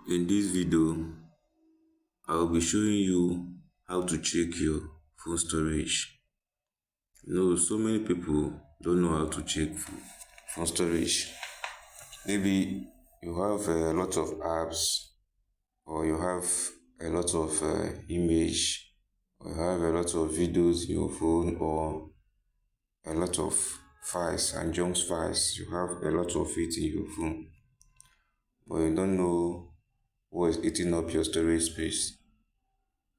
In this video, I will be showing you how to check your phone storage. So many people don't know how to check phone storage. Maybe you have a lot of apps, or you have a lot of image, or you have a lot of videos in your phone, or a lot of files and junk files. You have a lot of it in your phone, but you don't know what is eating up your storage space.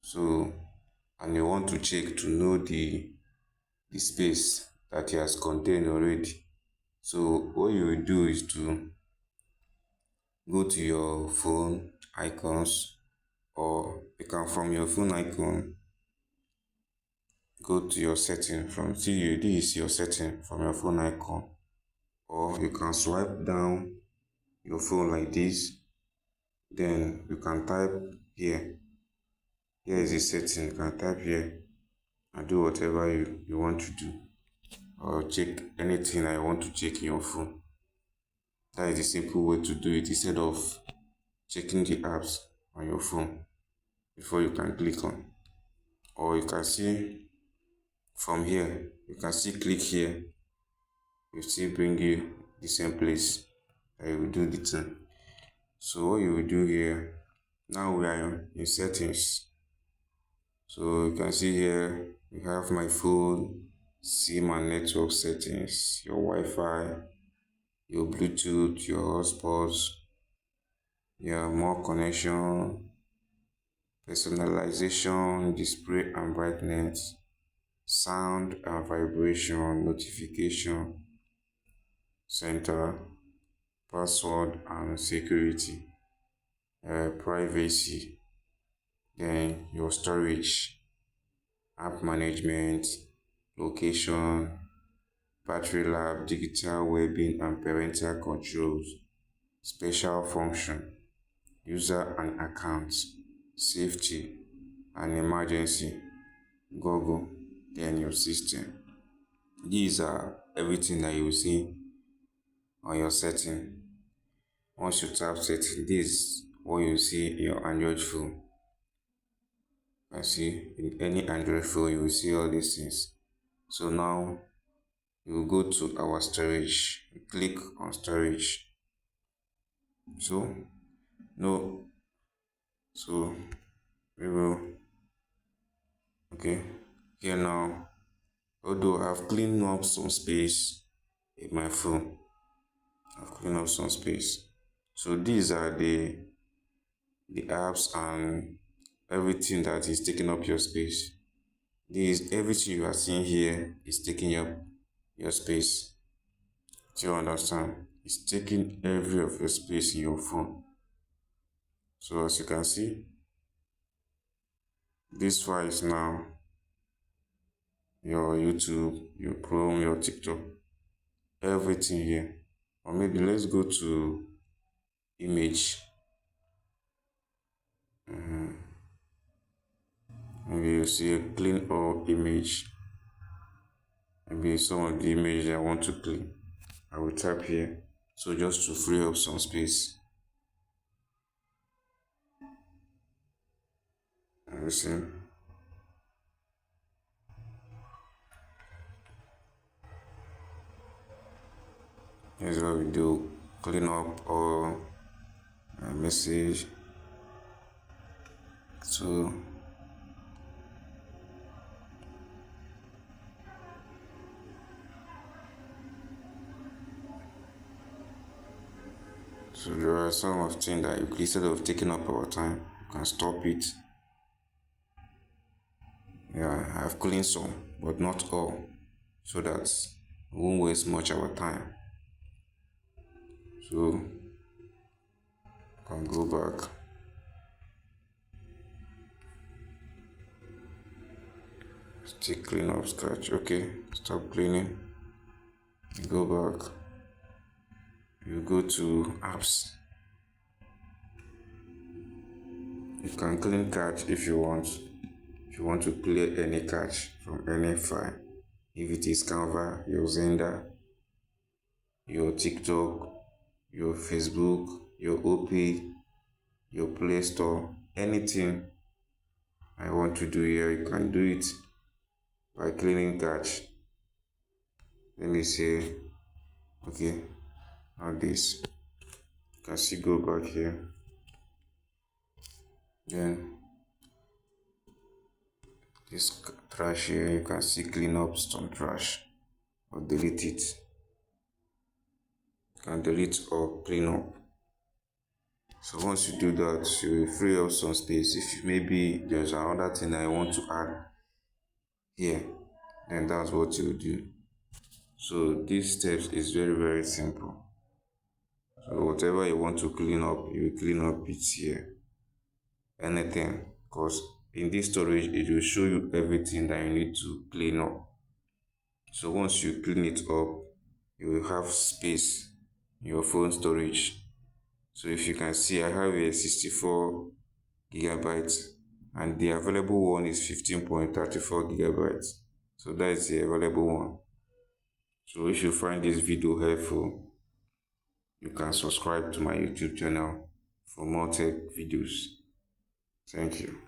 So, and you want to check to know the space that it has contained already. So what you will do is to go to your phone icons, or you can from your phone icon go to your setting. From see, this is your setting from your phone icon, or you can swipe down your phone like this. Then you can type here. Here is the setting. You can type here and do whatever you want to do, or check anything I want to check in your phone. That is the simple way to do it, instead of checking the apps on your phone before you can click on. Or you can see from here, you can still click here, it will still bring you the same place that you will do the thing. So what you will do here, now we are in settings. So you can see here, we have my phone, SIM and network settings, your Wi-Fi, your Bluetooth, your hotspots, your more connection, personalization, display and brightness, sound and vibration, notification, center, password and security, privacy, then your storage, app management, location, battery life, digital well-being and parental controls, special function, user and accounts, safety and emergency, Google, then your system. These are everything that you will see on your setting. Once you tap setting, this is what you see in your Android phone. I see in any Android phone you will see all these things. So now you will go to our storage, click on storage. So no, so we will okay. Here now, although I've cleaned up some space in my phone, I've cleaned up some space. So these are the apps and everything that is taking up your space. This everything you are seeing here is taking up your space. Do you understand? It's taking every of your space in your phone. So as you can see, this file is now your YouTube, your Chrome, your TikTok, everything here. Or maybe let's go to image. Maybe you see a clean all image. Maybe some of the image I want to clean. I will tap here. So just to free up some space. You see. Here's what we do. Clean up all message. So there are some of things that instead of taking up our time, you can stop it. Yeah, I've cleaned some, but not all, so that we won't waste much of our time. So can go back. Still clean up scratch. Okay, stop cleaning. You go back. You go to apps. You can clean cache if you want. If you want to clear any cache from any file, if it is Canva, your Zenda, your TikTok, your Facebook, your OP, your Play Store, anything I want to do here, you can do it by cleaning cache. Let me say, okay, now this. You can see, go back here. Then this trash here, you can see clean up some trash or delete it. You can delete or clean up. So once you do that, you will free up some space. If maybe there's another thing I want to add here, then that's what you do. So these steps is very simple. So whatever you want to clean up, you will clean up it here. Anything, because in this storage it will show you everything that you need to clean up. So once you clean it up, you will have space in your phone storage. So if you can see, I have a 64 gigabytes and the available one is 15.34 gigabytes. So that is the available one. So if you find this video helpful, you can subscribe to my YouTube channel for more tech videos. Thank you.